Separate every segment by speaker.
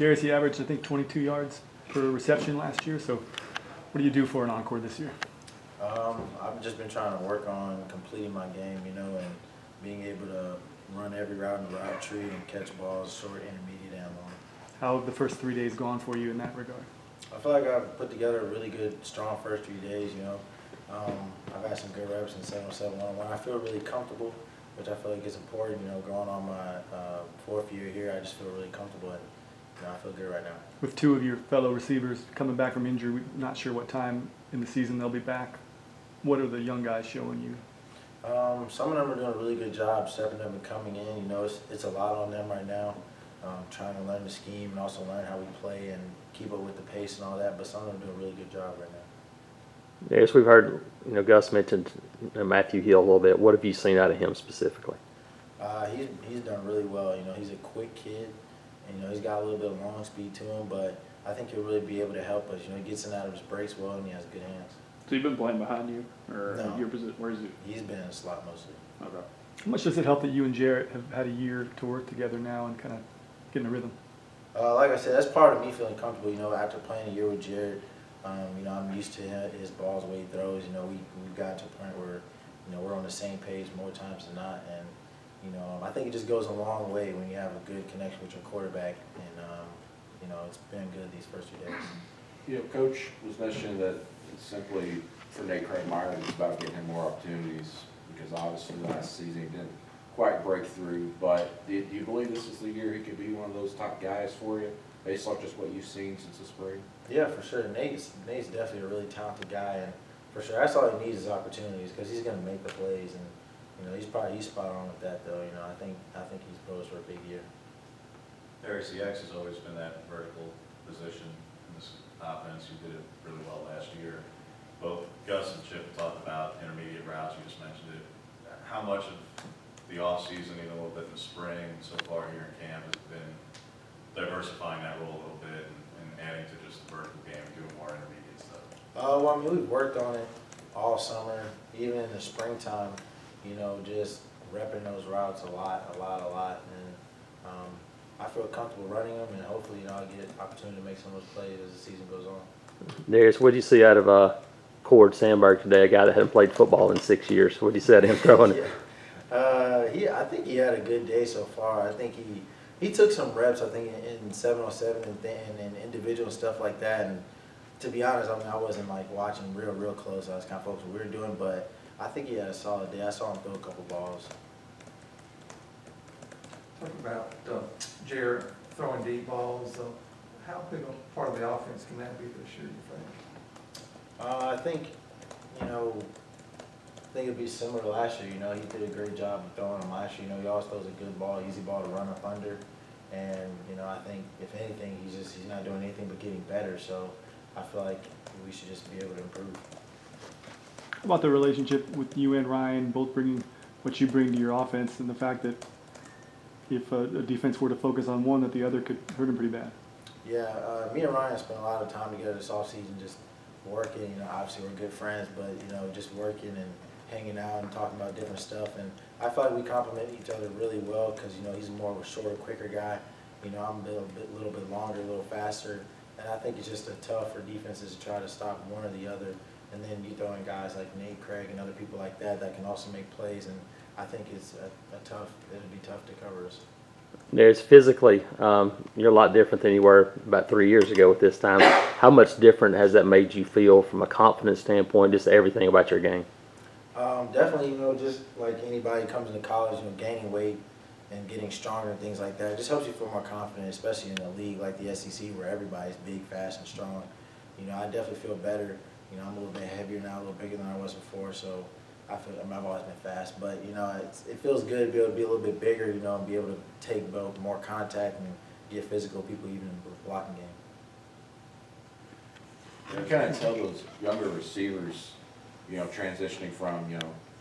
Speaker 1: Darius, he averaged, I think, 22 yards per reception last year. So what do you do for an encore this year?
Speaker 2: I've just been trying to work on completing my game, and being able to run every route in the route tree and catch balls short, intermediate, and long.
Speaker 1: How have the first 3 days gone for you in that regard?
Speaker 2: I feel like I've put together a really good, strong first 3 days, I've had some good reps in 707 1-on-1. I feel really comfortable, which I feel like is important, going on my fourth year here. I just feel really comfortable, and I feel good right now.
Speaker 1: With two of your fellow receivers coming back from injury, we're not sure what time in the season they'll be back. What are the young guys showing you?
Speaker 2: Some of them are doing a really good job stepping up and coming in. It's a lot on them right now, trying to learn the scheme and also learn how we play and keep up with the pace and all that. But some of them are doing a really good job right now.
Speaker 3: Yes, we've heard, Gus mentioned Matthew Hill a little bit. What have you seen out of him specifically?
Speaker 2: He's done really well. He's a quick kid, and he's got a little bit of long speed to him. But I think he'll really be able to help us. He gets in and out of his breaks well, and he has good hands.
Speaker 4: So you've been playing behind you, or
Speaker 2: No.
Speaker 4: your position? Where is he?
Speaker 2: He's been in the slot mostly.
Speaker 4: Okay.
Speaker 1: How much does it help that you and Jarrett have had a year to work together now and kind of get in a rhythm?
Speaker 2: Like I said, that's part of me feeling comfortable. After playing a year with Jared, I'm used to his balls, the way he throws. We've gotten to a point where, we're on the same page more times than not. And, I think it just goes a long way when you have a good connection with your quarterback. And, it's been good these first 2 days.
Speaker 5: Coach was mentioning that it's simply for Nate Craig-Meyer, it's about getting him more opportunities because obviously last season he didn't quite break through. But do you believe this is the year he could be one of those top guys for you, based on just what you've seen since the spring?
Speaker 2: Yeah, for sure. Nate's definitely a really talented guy, and for sure that's all he needs is opportunities because he's going to make the plays, and he's spot on with that though. I think he's posed for a big year.
Speaker 6: Darius, the X has always been that vertical position in this offense. You did it really well last year. Both Gus and Chip talked about intermediate routes. You just mentioned it. How much of the offseason, even a little bit in the spring, so far here in camp, has been diversifying that role a little bit and adding to just the vertical game and doing more intermediate stuff?
Speaker 2: We've worked on it all summer, even in the springtime. Just repping those routes a lot, and I feel comfortable running them, and hopefully, I'll get an opportunity to make some of those plays as the season goes on.
Speaker 3: Darius, what did you see out of Cord Sandberg today, a guy that hadn't played football in 6 years? What did you say to him throwing it?
Speaker 2: I think he had a good day so far. I think he took some reps, I think, in 707 and individual stuff like that. And to be honest, I wasn't watching real close. I was kind of focused on what we were doing, but I think he had a solid day. I saw him throw a couple balls.
Speaker 7: Talk about Jared throwing deep balls. How big a part of the offense can that be this year, you think?
Speaker 2: I think, it'd be similar to last year. He did a great job of throwing them last year. He always throws a good ball, easy ball to run up under. And, I think, if anything, he's not doing anything but getting better. So I feel like we should just be able to improve.
Speaker 1: How about the relationship with you and Ryan, both bringing what you bring to your offense, and the fact that if a defense were to focus on one, that the other could hurt him pretty bad?
Speaker 2: Yeah, me and Ryan spent a lot of time together this offseason just working. Obviously we're good friends, but, just working and hanging out and talking about different stuff. And I feel like we complement each other really well because, he's more of a shorter, quicker guy. I'm a little bit longer, a little faster. And I think it's just tough for defenses to try to stop one or the other. And then you throw in guys like Nate, Craig, and other people like that can also make plays. And I think it's it'd be tough to cover us.
Speaker 3: There's physically, you're a lot different than you were about 3 years ago at this time. How much different has that made you feel from a confidence standpoint, just everything about your game?
Speaker 2: Definitely, just like anybody comes into college, gaining weight and getting stronger and things like that. It just helps you feel more confident, especially in a league like the SEC where everybody's big, fast, and strong. I definitely feel better. I'm a little bit heavier now, a little bigger than I was before, so I've always been fast. But, it feels good to be able to be a little bit bigger, and be able to take more contact and get physical people even in the blocking game.
Speaker 5: You kind of tell those younger receivers, transitioning from,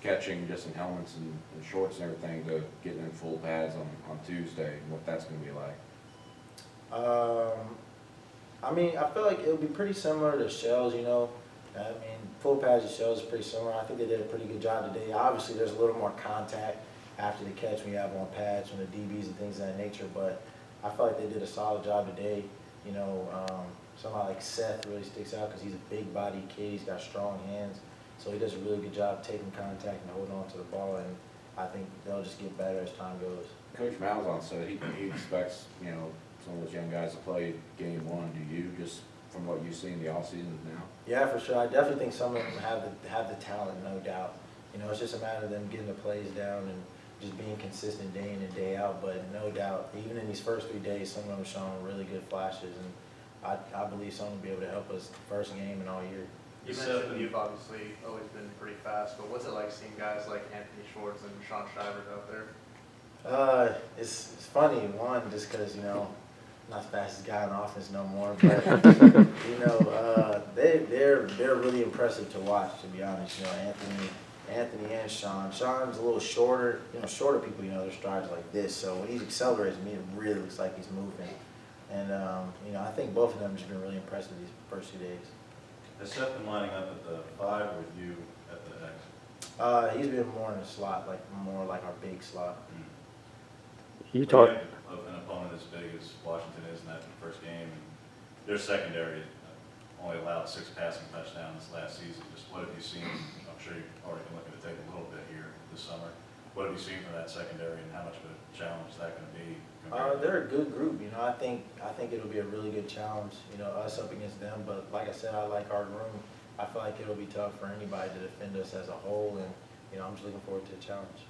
Speaker 5: catching just in helmets and shorts and everything to getting in full pads on Tuesday, and what that's going to be like.
Speaker 2: I feel like it would be pretty similar to Shells, full pads and Shells is pretty similar. I think they did a pretty good job today. Obviously, there's a little more contact after the catch when you have on pads from the DBs and things of that nature, but I felt like they did a solid job today. You know, somebody like Seth really sticks out because he's a big body kid. He's got strong hands. So he does a really good job taking contact and holding on to the ball. And I think they'll just get better as time goes.
Speaker 5: Coach Malzahn said he expects, you know, some of those young guys to play game one. Do you, just from what you see in the offseason now?
Speaker 2: Yeah, for sure. I definitely think some of them have the talent, no doubt. You know, it's just a matter of them getting the plays down and just being consistent day in and day out. But no doubt, even in these first 3 days, some of them have shown really good flashes, and I believe some will be able to help us first game and all year.
Speaker 8: You mentioned you've obviously always been pretty fast, but what's it like seeing guys like Anthony Schwartz and Sean Shivers out there?
Speaker 2: It's funny, one, just because, you know, not the fastest guy on offense no more, but, you know, they're really impressive to watch, to be honest. You know, Anthony and Sean. Sean's a little shorter. You know, shorter people, you know, their strides like this, so when he's accelerating, it really looks like he's moving. And, you know, I think both of them have just been really impressive these first 2 days.
Speaker 6: Has Seth been lining up at the 5 with you at the X?
Speaker 2: He's been more in the slot, like more like our big slot.
Speaker 3: You
Speaker 6: When
Speaker 3: talk.
Speaker 6: you have an opponent as big as Washington is in that first game, and their secondary only allowed 6 passing touchdowns last season. Just what have you seen? I'm sure you've already been looking to take a little bit here this summer. What have you seen from that secondary, and how much of a challenge is that going to be?
Speaker 2: They're a good group. You know, I think it'll be a really good challenge. You know, us up against them. But like I said, I like our room. I feel like it'll be tough for anybody to defend us as a whole, and you know, I'm just looking forward to the challenge.